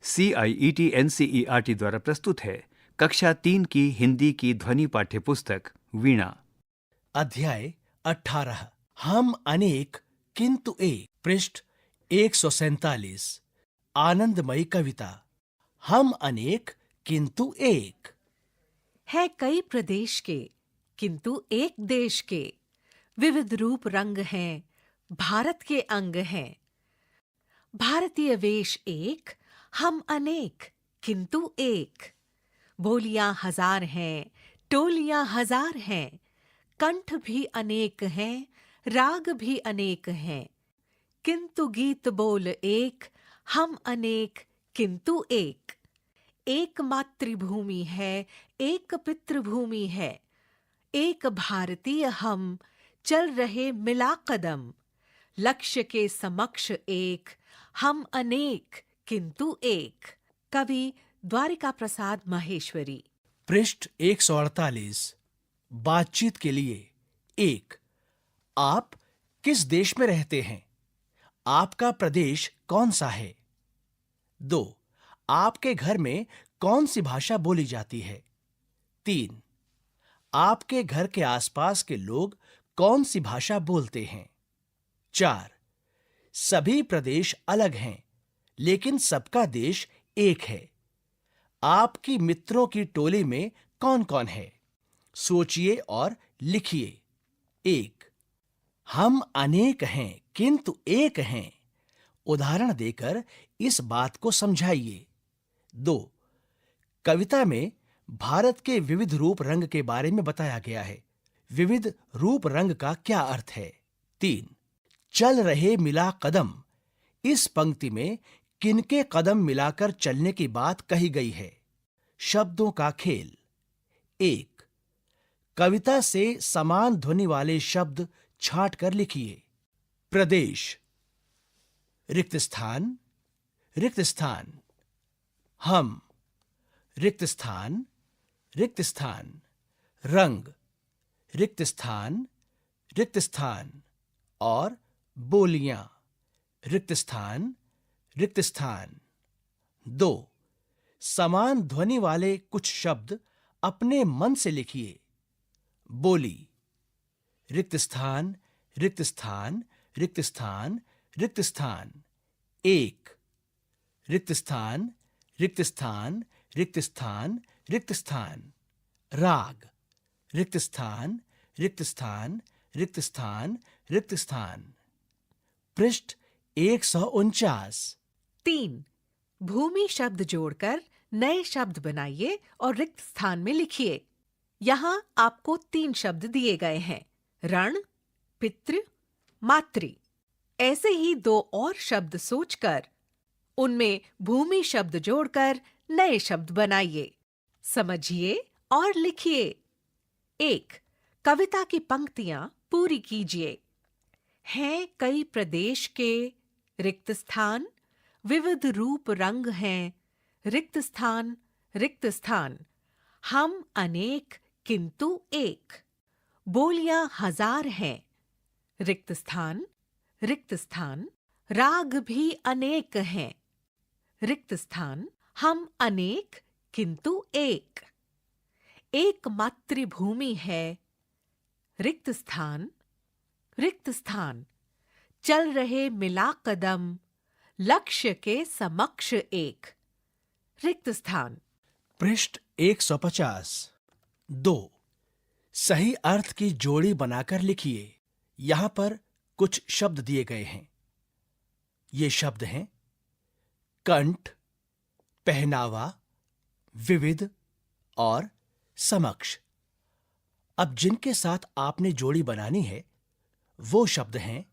CIET NCERT द्वारा प्रस्तुत है कक्षा 3 की हिंदी की ध्वनि पाठ्य पुस्तक वीणा। अध्याय 18 हम अनेक किंतु एक। पृष्ठ 147। आनंदमयी कविता। हम अनेक किंतु एक। है कई प्रदेश के किंतु एक देश के, विविध रूप रंग हैं, भारत के अंग हैं। भारतीय वेश एक, हम अनेक किंतु एक। बोलियां हजार हैं, टोलियां हजार हैं, कंठ भी अनेक हैं, राग भी अनेक हैं। किंतु गीत बोल एक, हम अनेक किंतु एक। एक मातृभूमि है, एक पितृभूमि है, एक भारतीय हम, चल रहे मिला कदम। लक्ष्य के समक्ष एक, हम अनेक किंतु एक। कवि द्वारिका प्रसाद माहेश्वरी। पृष्ठ 148। बातचीत के लिए। 1। आप किस देश में रहते हैं? आपका प्रदेश कौन सा है? 2। आपके घर में कौन सी भाषा बोली जाती है? 3। आपके घर के आसपास के लोग कौन सी भाषा बोलते हैं? 4। सभी प्रदेश अलग हैं, लेकिन सबका देश एक है। आपकी मित्रों की टोली में कौन कौन है? सोचिए और लिखिए। 1। हम अनेक हैं किंतु एक हैं। उदाहरण देकर इस बात को समझाइए। 2। कविता में भारत के विविध रूप रंग के बारे में बताया गया है। विविध रूप रंग का क्या अर्थ है? 3। चल रहे मिला कदम। इस पंक्ति में किनके कदम मिलाकर चलने की बात कही गई है? शब्दों का खेल। 1। कविता से समान ध्वनि वाले शब्द छांट कर लिखिए। प्रदेश, रिक्त स्थान, रिक्त स्थान। हम, रिक्त स्थान, रिक्त स्थान। रंग, रिक्त स्थान, रिक्त स्थान। और बोलियां, रिक्त स्थान, रिक्त स्थान। 2। समान ध्वनि वाले कुछ शब्द अपने मन से लिखिए। बोली, रिक्त स्थान, रिक्त स्थान, रिक्त स्थान, रिक्त स्थान। 1। रिक्त स्थान, रिक्त स्थान, रिक्त स्थान, रिक्त स्थान। राग, रिक्त स्थान, रिक्त स्थान, रिक्त स्थान, रिक्त स्थान। पृष्ठ 149। 3। भूमि शब्द जोड़कर नए शब्द बनाइए और रिक्त स्थान में लिखिए। यहाँ आपको 3 शब्द दिए गए हैं, रण, पितृ, मातृ। ऐसे ही 2 और शब्द सोचकर उनमें भूमि शब्द जोड़कर नए शब्द बनाइए। समझिए और लिखिए। 1। कविता की पंक्तियां पूरी कीजिए। हैं कई प्रदेश के, रिक्त स्थान, विविध रूप रंग हैं, रिक्त स्थान, रिक्त स्थान। हम अनेक किंतु एक। बोलियां हजार हैं, रिक्त स्थान, रिक्त स्थान। राग भी अनेक हैं, रिक्त स्थान। हम अनेक किंतु एक। एक मातृभूमि है, रिक्त स्थान, रिक्त स्थान। चल रहे मिला कदम, लक्ष्य के समक्ष एक, रिक्त स्थान। पृष्ठ 150। 2। सही अर्थ की जोड़ी बनाकर लिखिए। यहां पर कुछ शब्द दिए गए हैं। ये शब्द हैं कंठ, पहनावा, विविध और समक्ष। अब जिनके साथ आपने जोड़ी बनानी है वो शब्द हैं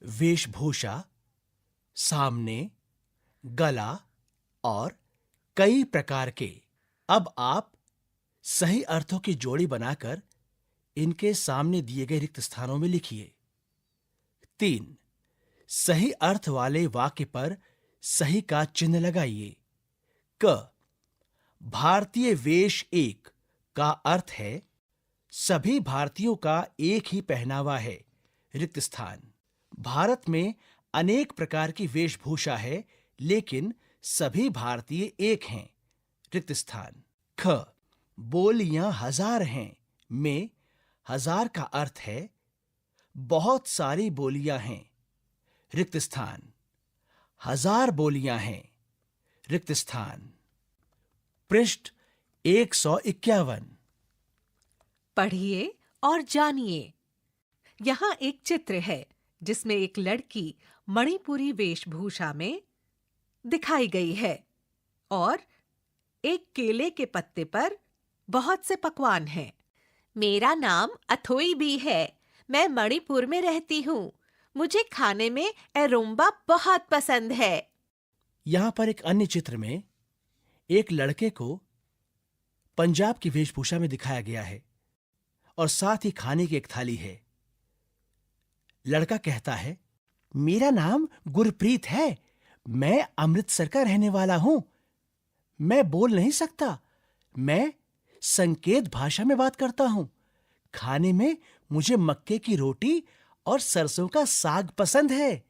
वेशभूषा, सामने, गला और कई प्रकार के। अब आप सही अर्थों की जोड़ी बनाकर इनके सामने दिए गए रिक्त स्थानों में लिखिए। 3। सही अर्थ वाले वाक्य पर सही का चिन्ह लगाइए। क। भारतीय वेश एक का अर्थ है सभी भारतीयों का एक ही पहनावा है, रिक्त स्थान। भारत में अनेक प्रकार की वेशभूषा है, लेकिन सभी भारतीय एक हैं। रिक्त स्थान। ख, बोलियां हजार हैं में हजार का अर्थ है बहुत सारी बोलियां हैं। रिक्त स्थान। हजार बोलियां हैं। रिक्त स्थान। पृष्ठ 151। पढ़िए और जानिए। यहाँ एक चित्र है जिसमें एक लड़की मणिपुरी वेशभूषा में दिखाई गई है और एक केले के पत्ते पर बहुत से पकवान हैं। मेरा नाम अथोई भी है। मैं मणिपुर में रहती हूँ। मुझे खाने में एरोम्बा बहुत पसंद है। यहां पर एक अन्य चित्र में एक लड़के को पंजाब की वेशभूषा में दिखाया गया है और साथ ही खाने की एक थाली है। लड़का कहता है, मेरा नाम गुरप्रीत है। मैं अमृतसर का रहने वाला हूं। मैं बोल नहीं सकता। मैं संकेत भाषा में बात करता हूं। खाने में मुझे मक्के की रोटी और सरसों का साग पसंद है।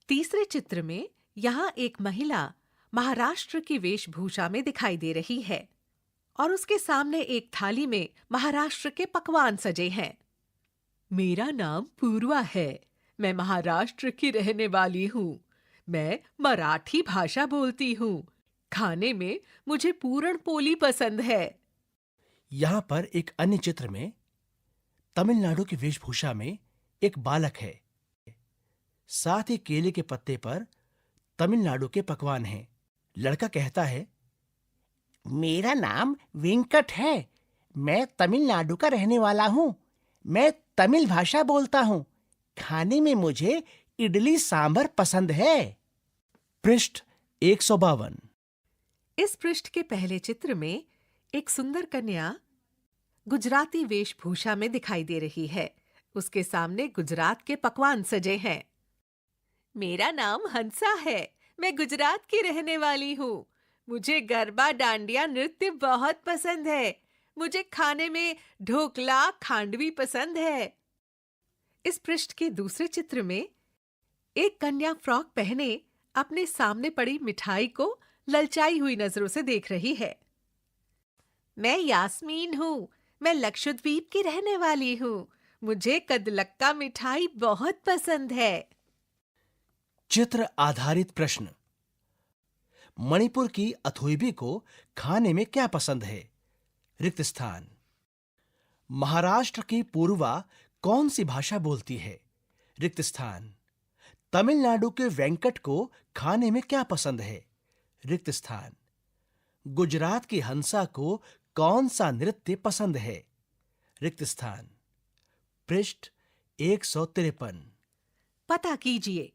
तीसरे चित्र में यहाँ एक महिला महाराष्ट्र की वेशभूषा में दिखाई दे रही है और उसके सामने एक थाली में महाराष्ट्र के पकवान सजे हैं। मेरा नाम पूर्वा है। मैं महाराष्ट्र की रहने वाली हूँ। मैं मराठी भाषा बोलती हूँ। खाने में मुझे पूरण पोली पसंद है। यहां पर एक अन्य चित्र में तमिलनाडु की वेशभूषा में एक बालक है। साथ ही केले के पत्ते पर तमिलनाडु के पकवान हैं। लड़का कहता है, मेरा नाम वेंकट है। मैं तमिलनाडु का रहने वाला हूं। मैं तमिल भाषा बोलता हूं। खाने में मुझे इडली सांभर पसंद है। पृष्ठ 152। इस पृष्ठ के पहले चित्र में एक सुंदर कन्या गुजराती वेशभूषा में दिखाई दे रही है। उसके सामने गुजरात के पकवान सजे हैं। मेरा नाम हंसा है। मैं गुजरात की रहने वाली हूँ। मुझे गरबा डांडिया नृत्य बहुत पसंद है। मुझे खाने में ढोकला खांडवी पसंद है। इस पृष्ठ के दूसरे चित्र में एक कन्या फ्रॉक पहने अपने सामने पड़ी मिठाई को ललचाई हुई नजरों से देख रही है। मैं यास्मीन हूँ। मैं लक्षद्वीप की रहने वाली हूँ। मुझे कदलक्का मिठाई बहुत पसंद है। चित्र आधारित प्रश्न। मणिपुर की अथोइबी को खाने में क्या पसंद है? रिक्त स्थान। महाराष्ट्र की पूर्वा कौन सी भाषा बोलती है? रिक्त स्थान। तमिलनाडु के वेंकट को खाने में क्या पसंद है? रिक्त स्थान। गुजरात की हंसा को कौन सा नृत्य पसंद है? रिक्त स्थान। पृष्ठ 153। पता कीजिए।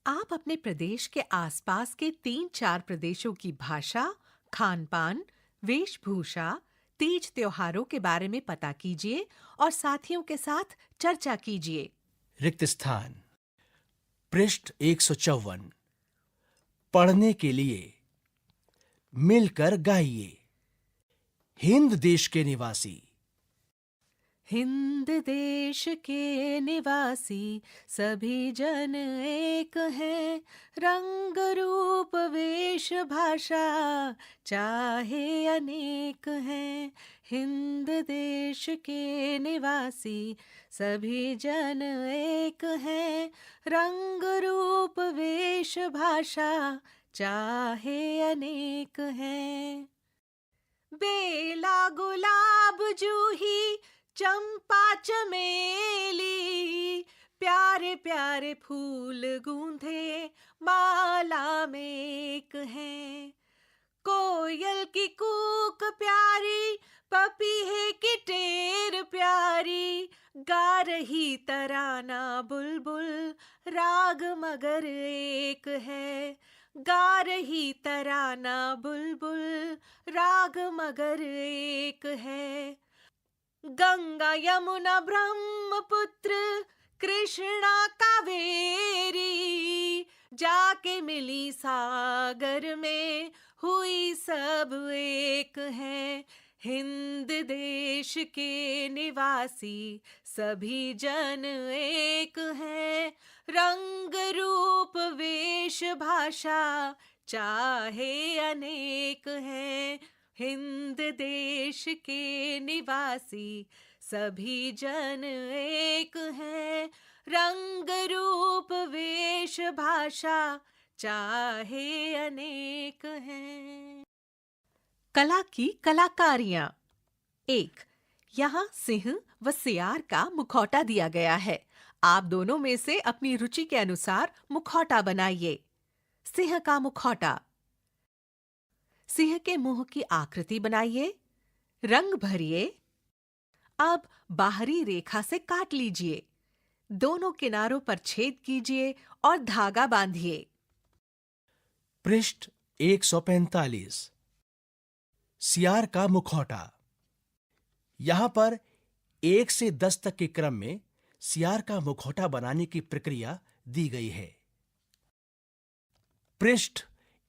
आप अपने प्रदेश के आसपास के 3-4 प्रदेशों की भाषा, खान-पान, वेशभूषा, तीज त्योहारों के बारे में पता कीजिए और साथियों के साथ चर्चा कीजिए। रिक्त स्थान। पृष्ठ 154। पढ़ने के लिए मिलकर गाइए। हिंद देश के निवासी। हिंद देश के निवासी सभी जन एक हैं। रंग रूप वेश भाषा चाहे अनेक हैं। हिंद देश के निवासी सभी जन एक हैं। रंग रूप वेश भाषा चाहे अनेक हैं। बेला गुलाब जूही चंपा चमेली प्यारे प्यारे फूल गूंधे माला में एक हैं। कोयल की कूक प्यारी पपीहे की टेर प्यारी गा रही तराना बुलबुल राग मगर एक है। गा रही तराना बुलबुल राग मगर एक है। गंगा यमुना ब्रह्मपुत्र कृष्णा कावेरी जाके मिली सागर में हुई सब एक है। हिंद देश के निवासी सभी जन एक हैं। रंग रूप वेश भाषा चाहे अनेक हैं हिंद देश के निवासी, सभी जन एक हैं, रंग रूप वेश भाषा चाहे अनेक हैं। कला की कलाकारियां। 1. यहाँ सिंह व सियार का मुखौटा दिया गया है। आप दोनों में से अपनी रुचि के अनुसार मुखौटा बनाइए। सिंह का मुखौटा। सिंह के मुंह की आकृति बनाइए, रंग भरिए। अब बाहरी रेखा से काट लीजिए, दोनों किनारों पर छेद कीजिए और धागा बांधिए। पृष्ठ 145। सियार का मुखौटा। यहां पर 1 से 10 तक के क्रम में सियार का मुखौटा बनाने की प्रक्रिया दी गई है। पृष्ठ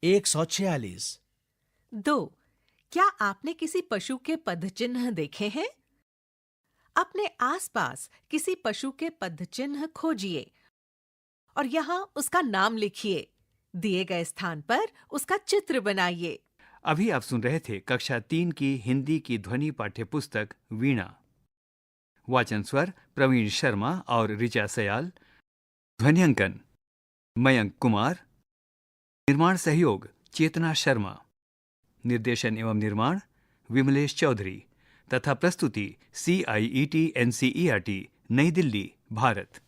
146। 2. क्या आपने किसी पशु के पदचिन्ह देखे हैं? अपने आसपास किसी पशु के पदचिन्ह खोजिए और यहाँ उसका नाम लिखिए। दिए गए स्थान पर उसका चित्र बनाइए। अभी आप सुन रहे थे कक्षा 3 की हिंदी की ध्वनि पाठ्यपुस्तक वीणा। वाचन स्वर प्रवीण शर्मा और ऋचा सयाल। ध्वन्यांकन मयंक कुमार। निर्माण सहयोग चेतना शर्मा। निर्देशन एवं निर्माण विमलेश चौधरी तथा प्रस्तुति CIET NCERT नई दिल्ली, भारत।